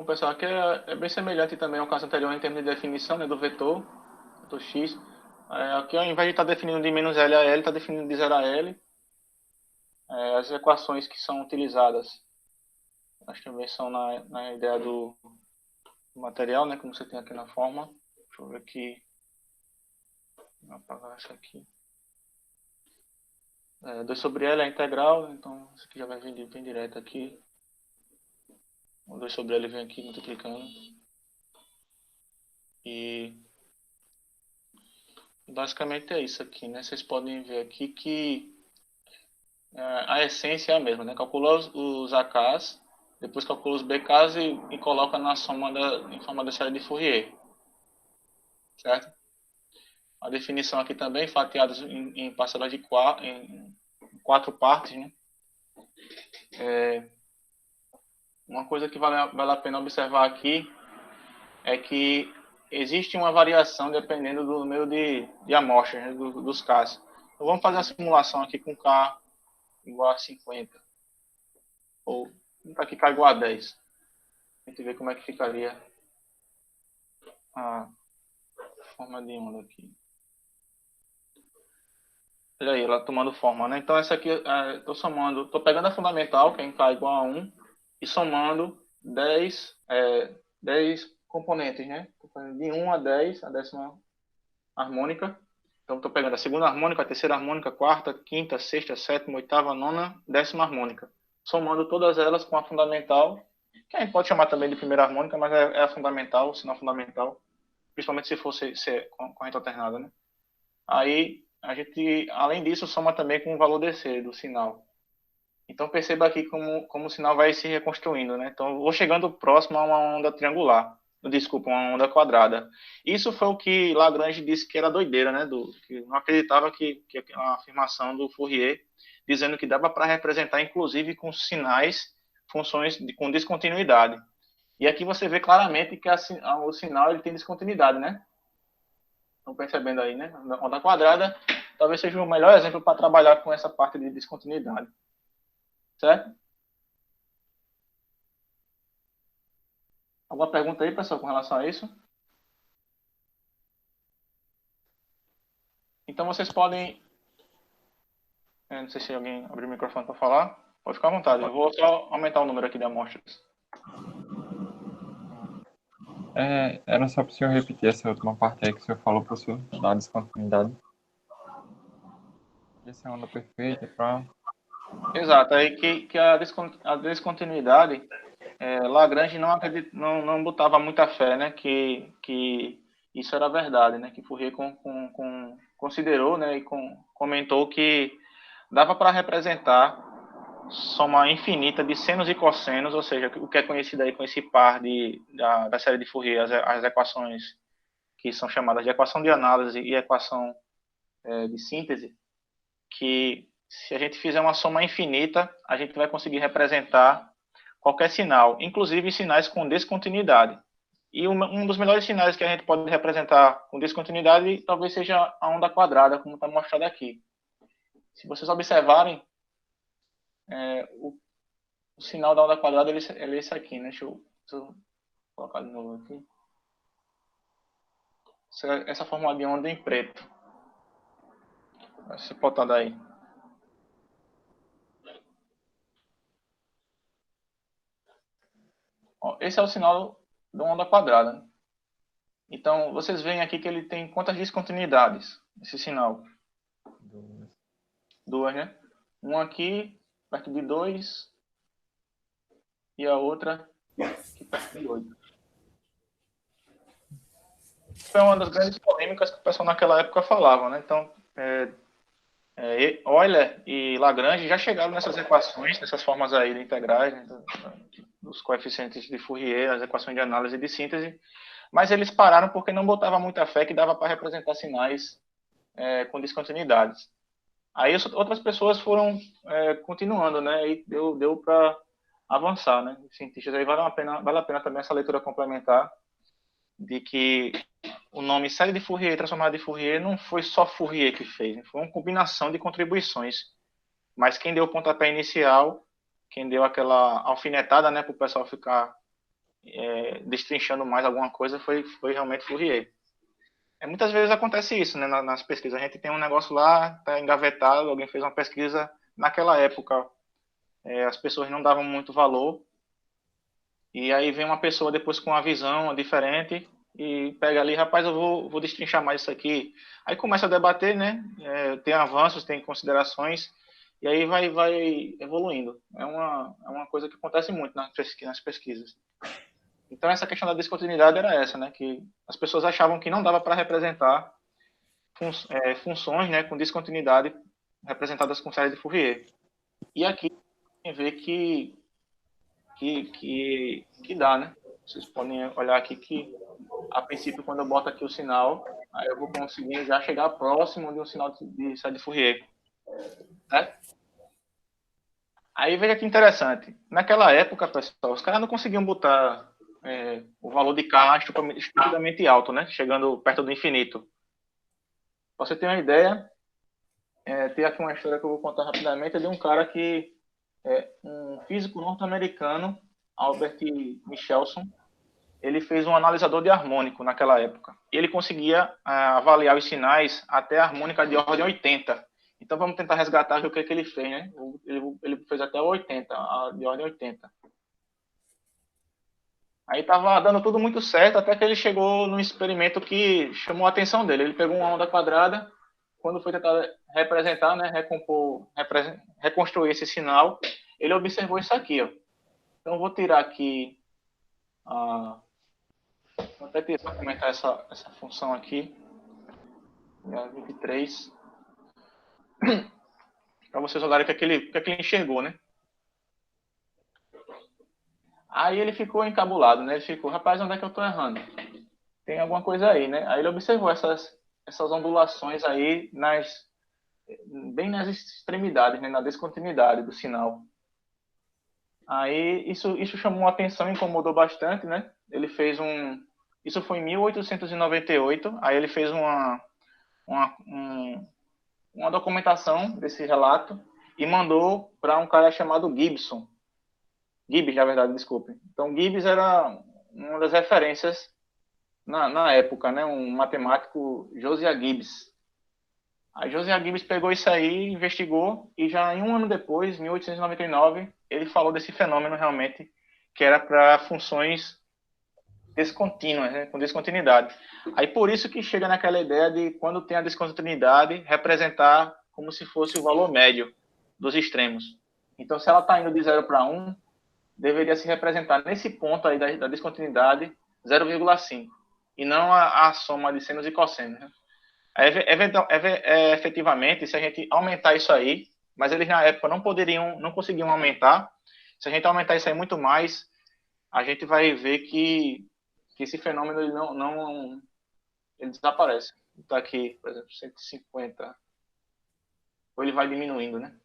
pessoal, aqui é bem semelhante também ao caso anterior em termos de definição, né, do vetor x. Aqui, ao invés de estar definindo de menos L a L, está definindo de 0 a L. As equações que são utilizadas, acho que também são na ideia do material, né, como você tem aqui na forma. Deixa eu ver aqui. Vou apagar essa aqui. 2 sobre L é integral, então isso aqui já vai vir direto aqui. O 2 sobre L vem aqui multiplicando. E basicamente é isso aqui, né? Vocês podem ver aqui que a essência é a mesma, né? Calcula os AKs, depois calcula os BKs e coloca na soma em forma da série de Fourier. Certo? A definição aqui também, fatiadas em parcelas de em 4 partes, né? Uma coisa que vale a pena observar aqui é que existe uma variação dependendo do número de amostras, né, dos Ks. Então, vamos fazer a simulação aqui com K igual a 50. Ou aqui K igual a 10. A gente vê como é que ficaria a forma de onda aqui. Olha aí, ela tomando forma, né? Então, essa aqui, estou pegando a fundamental, que é em K igual a 1, e somando 10 componentes, né? Estou fazendo de 1 a 10, a décima harmônica. Então, estou pegando a segunda harmônica, a terceira harmônica, a quarta, quinta, sexta, sétima, oitava, nona, décima harmônica. Somando todas elas com a fundamental, que a gente pode chamar também de primeira harmônica, mas é a fundamental, o sinal fundamental, principalmente se fosse ser corrente alternada, né? Aí, a gente, além disso, soma também com o valor DC do sinal. Então, perceba aqui como o sinal vai se reconstruindo, né? Então, eu vou chegando próximo a uma onda triangular. Desculpa, uma onda quadrada. Isso foi o que Lagrange disse que era doideira, né? Que não acreditava que a afirmação do Fourier, dizendo que dava para representar, inclusive, com sinais, funções com descontinuidade. E aqui você vê claramente que o sinal ele tem descontinuidade, né? Estão percebendo aí, né? A onda quadrada talvez seja o melhor exemplo para trabalhar com essa parte de descontinuidade. Certo? Alguma pergunta aí, pessoal, com relação a isso? Então, vocês podem... não sei se alguém abriu o microfone para falar. Pode ficar à vontade. Eu vou só aumentar o número aqui de amostras. Era só para o senhor repetir essa última parte aí que o senhor falou para o senhor dar descontinuidade. Essa é a onda perfeita para... Exato. Aí que a descontinuidade, Lagrange não botava muita fé, né? Que isso era verdade, né? Que Fourier considerou, né? E comentou que dava para representar soma infinita de senos e cossenos, ou seja, o que é conhecido aí com esse par da série de Fourier, as equações que são chamadas de equação de análise e equação de síntese, que se a gente fizer uma soma infinita, a gente vai conseguir representar qualquer sinal, inclusive sinais com descontinuidade. E um dos melhores sinais que a gente pode representar com descontinuidade talvez seja a onda quadrada, como está mostrado aqui. Se vocês observarem, o sinal da onda quadrada ele é esse aqui, né? Deixa eu colocar de novo aqui. Essa forma de onda em preto. Vai ser botada aí. Ó, esse é o sinal da onda quadrada. Né? Então, vocês veem aqui que ele tem quantas descontinuidades, esse sinal? Duas, né? Uma aqui, perto de 2, e a outra aqui perto de 8. Foi uma das grandes polêmicas que o pessoal naquela época falava, né? Então, Euler e Lagrange já chegaram nessas equações, nessas formas aí de integrais, né? Dos coeficientes de Fourier, as equações de análise e de síntese, mas eles pararam porque não botavam muita fé que dava para representar sinais com descontinuidades. Aí outras pessoas foram continuando, né? E deu para avançar, né? Os cientistas aí vale a pena também essa leitura complementar de que o nome série de Fourier, transformada de Fourier, não foi só Fourier que fez, né? Foi uma combinação de contribuições. Mas quem deu o pontapé inicial, quem deu aquela alfinetada, né, para o pessoal ficar destrinchando mais alguma coisa, foi realmente Fourier. Muitas vezes acontece isso, né, nas pesquisas. A gente tem um negócio lá, está engavetado, alguém fez uma pesquisa naquela época, as pessoas não davam muito valor, e aí vem uma pessoa depois com uma visão diferente e pega ali, rapaz, eu vou destrinchar mais isso aqui. Aí começa a debater, né? Tem avanços, tem considerações, e aí vai evoluindo. É uma coisa que acontece muito nas pesquisas. Então essa questão da descontinuidade era essa, né? Que as pessoas achavam que não dava para representar funções, né, com descontinuidade representadas com série de Fourier. E aqui tem que ver que dá, né? Vocês podem olhar aqui que, a princípio, quando eu boto aqui o sinal, aí eu vou conseguir já chegar próximo de um sinal de série de Fourier. Certo? Aí veja que interessante. Naquela época, pessoal, os caras não conseguiam botar o valor de K estupidamente alto, né? Chegando perto do infinito. Pra você ter uma ideia, tem aqui uma história que eu vou contar rapidamente, é de um cara que um físico norte-americano, Albert Michelson, ele fez um analisador de harmônico naquela época. E ele conseguia avaliar os sinais até a harmônica de ordem 80. Então vamos tentar resgatar o que ele fez, né? Ele fez até 80, de ordem 80. Aí estava dando tudo muito certo, até que ele chegou num experimento que chamou a atenção dele. Ele pegou uma onda quadrada, quando foi tentar representar, né, reconstruir esse sinal, ele observou isso aqui, ó. Então, eu vou tirar aqui, vou até tirar para comentar essa função aqui, a 23, para vocês olharem o que é que ele enxergou, né? Aí ele ficou encabulado, né? Ele ficou, rapaz, onde é que eu estou errando? Tem alguma coisa aí, né? Aí ele observou essas ondulações aí bem nas extremidades, né? Na descontinuidade do sinal. Aí isso chamou a atenção, incomodou bastante, né? Ele fez isso foi em 1898. Aí ele fez uma documentação desse relato e mandou para um cara chamado Gibson. Gibbs, na verdade, desculpe. Então, Gibbs era uma das referências na época, né? Um matemático, Josiah Gibbs. A Josiah Gibbs pegou isso aí, investigou, e já em um ano depois, 1899, ele falou desse fenômeno realmente, que era para funções descontínuas, né, com descontinuidade. Aí por isso que chega naquela ideia de, quando tem a descontinuidade, representar como se fosse o valor médio dos extremos. Então, se ela está indo de 0 para 1, deveria se representar nesse ponto aí da descontinuidade 0,5, e não a soma de senos e cossenos, né? Efetivamente, se a gente aumentar isso aí, mas eles na época não conseguiam aumentar, se a gente aumentar isso aí muito mais, a gente vai ver que esse fenômeno ele desaparece. Está aqui, por exemplo, 150, ou ele vai diminuindo, né?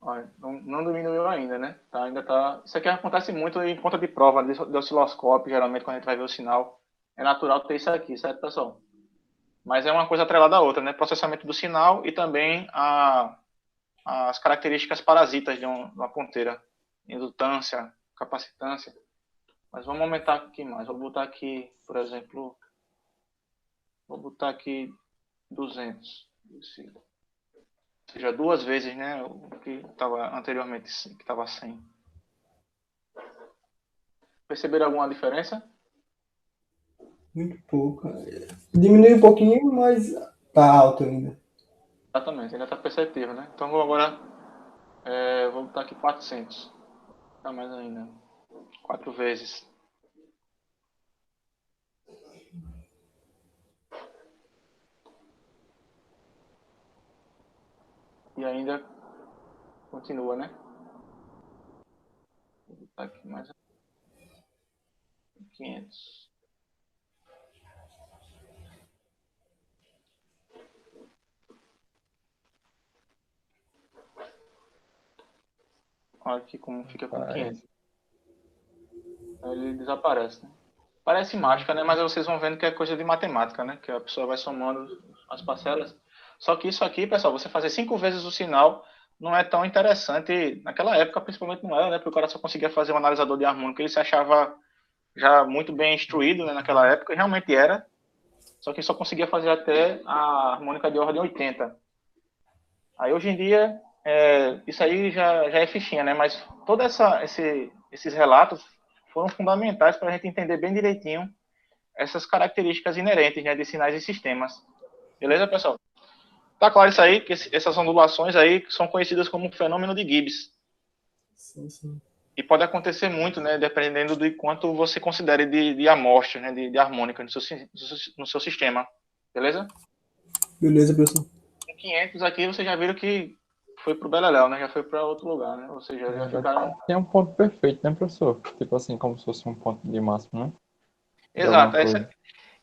Olha, não diminuiu ainda, né? Ainda tá. Isso aqui acontece muito em ponta de prova de osciloscópio, geralmente quando a gente vai ver o sinal. É natural ter isso aqui, certo, pessoal? Mas é uma coisa atrelada à outra, né? Processamento do sinal e também as características parasitas de uma ponteira. Indutância, capacitância. Mas vamos aumentar aqui mais. Vou botar aqui, por exemplo, vou botar aqui 200. Ou seja, duas vezes, né? O que estava anteriormente, que estava 100. Perceberam alguma diferença? Muito pouco. Diminui um pouquinho, mas tá alto ainda. Exatamente, ainda está perceptível, né? Então agora vou botar aqui 400. Tá mais ainda. 4 vezes. E ainda continua, né? Vou botar aqui mais 500. Olha aqui como fica com 500. Ele desaparece, né? Parece mágica, né? Mas vocês vão vendo que é coisa de matemática, né? Que a pessoa vai somando as parcelas. Só que isso aqui, pessoal, você fazer 5 vezes o sinal não é tão interessante. Naquela época, principalmente não era, né? Porque o cara só conseguia fazer um analisador de harmônica. Ele se achava já muito bem instruído, né, naquela época, e realmente era. Só que só conseguia fazer até a harmônica de ordem 80. Aí hoje em dia, isso aí já é fichinha, né? Mas todos esses relatos foram fundamentais para a gente entender bem direitinho essas características inerentes, né, de sinais e sistemas. Beleza, pessoal? Tá claro isso aí, que essas ondulações aí são conhecidas como fenômeno de Gibbs. Sim, sim. E pode acontecer muito, né, dependendo de quanto você considere de amostra, né, de harmônica no seu sistema. Beleza? Beleza, professor. Com 500 aqui, vocês já viram que foi pro Beleléu, né? Já foi para outro lugar, né? Ou seja, Na já verdade, ficaram... tem um ponto perfeito, né, professor? Tipo assim, como se fosse um ponto de máximo, né? De alguma Exato. coisa.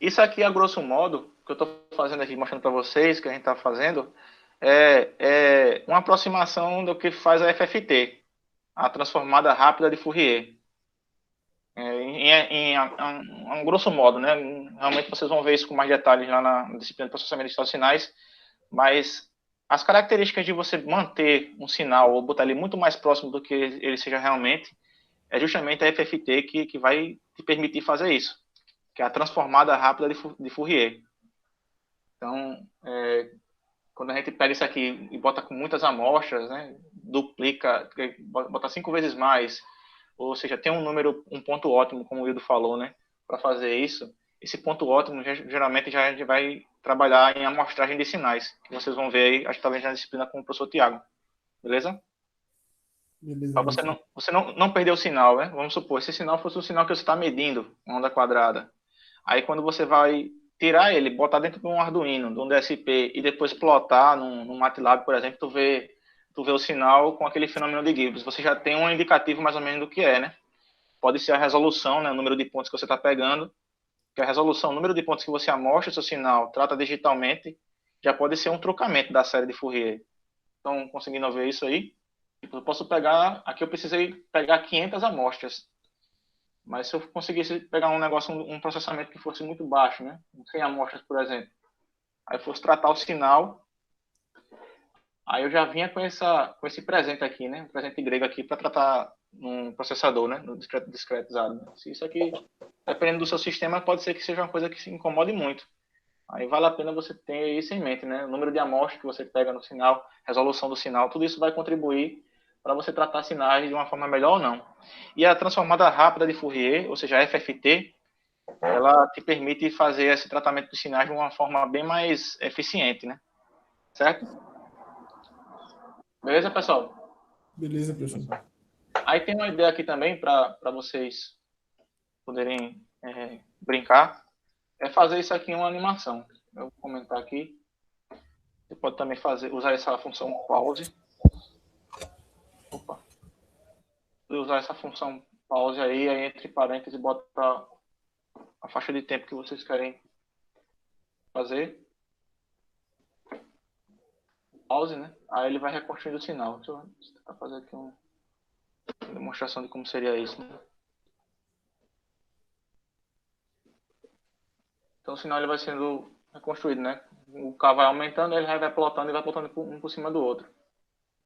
Isso aqui, a grosso modo, que eu estou fazendo aqui, mostrando para vocês, que a gente está fazendo, é uma aproximação do que faz a FFT, a transformada rápida de Fourier. Em grosso modo, né? Realmente vocês vão ver isso com mais detalhes lá na disciplina de processamento de estados sinais, mas as características de você manter um sinal ou botar ele muito mais próximo do que ele seja realmente, é justamente a FFT que vai te permitir fazer isso, que é a transformada rápida de Fourier. Então, quando a gente pega isso aqui e bota com muitas amostras, né, duplica, bota 5 vezes mais, ou seja, tem um ponto ótimo, como o Wildo falou, né, para fazer isso. Esse ponto ótimo, geralmente, já a gente vai trabalhar em amostragem de sinais, que vocês vão ver aí, acho que talvez na disciplina com o professor Tiago. Beleza? Beleza, Para professor. você não perder o sinal, né? Vamos supor, esse sinal fosse o sinal que você está medindo, onda quadrada. Aí quando você vai tirar ele, botar dentro de um Arduino, de um DSP, e depois plotar num MATLAB, por exemplo, tu vê o sinal com aquele fenômeno de Gibbs. Você já tem um indicativo mais ou menos do que é, né? Pode ser a resolução, né? O número de pontos que você está pegando, que a resolução, o número de pontos que você amostra o seu sinal, trata digitalmente, já pode ser um trocamento da série de Fourier. Estão conseguindo ver isso aí? Tipo, eu posso pegar, aqui eu precisei pegar 500 amostras. Mas se eu conseguisse pegar um negócio, um processamento que fosse muito baixo, né? 100 amostras, por exemplo, aí fosse tratar o sinal, aí eu já vinha com esse presente aqui, né? Um presente grego aqui para tratar num processador, né? No discretizado. Né? Se isso aqui, dependendo do seu sistema, pode ser que seja uma coisa que se incomode muito. Aí vale a pena você ter isso em mente, né? O número de amostras que você pega no sinal, resolução do sinal, tudo isso vai contribuir para você tratar sinais de uma forma melhor ou não. E a transformada rápida de Fourier, ou seja, a FFT, ela te permite fazer esse tratamento dos sinais de uma forma bem mais eficiente, né? Certo? Beleza, pessoal? Beleza, professor. Aí tem uma ideia aqui também para vocês poderem brincar, é fazer isso aqui em uma animação. Eu vou comentar aqui. Você pode também usar essa função pause. Opa. Usar essa função pause aí entre parênteses, bota a faixa de tempo que vocês querem fazer. Pause, né? Aí ele vai reconstruindo o sinal. Deixa eu tentar fazer aqui uma demonstração de como seria isso. Né? Então o sinal ele vai sendo reconstruído, né? O K vai aumentando, ele vai plotando e vai plotando um por cima do outro.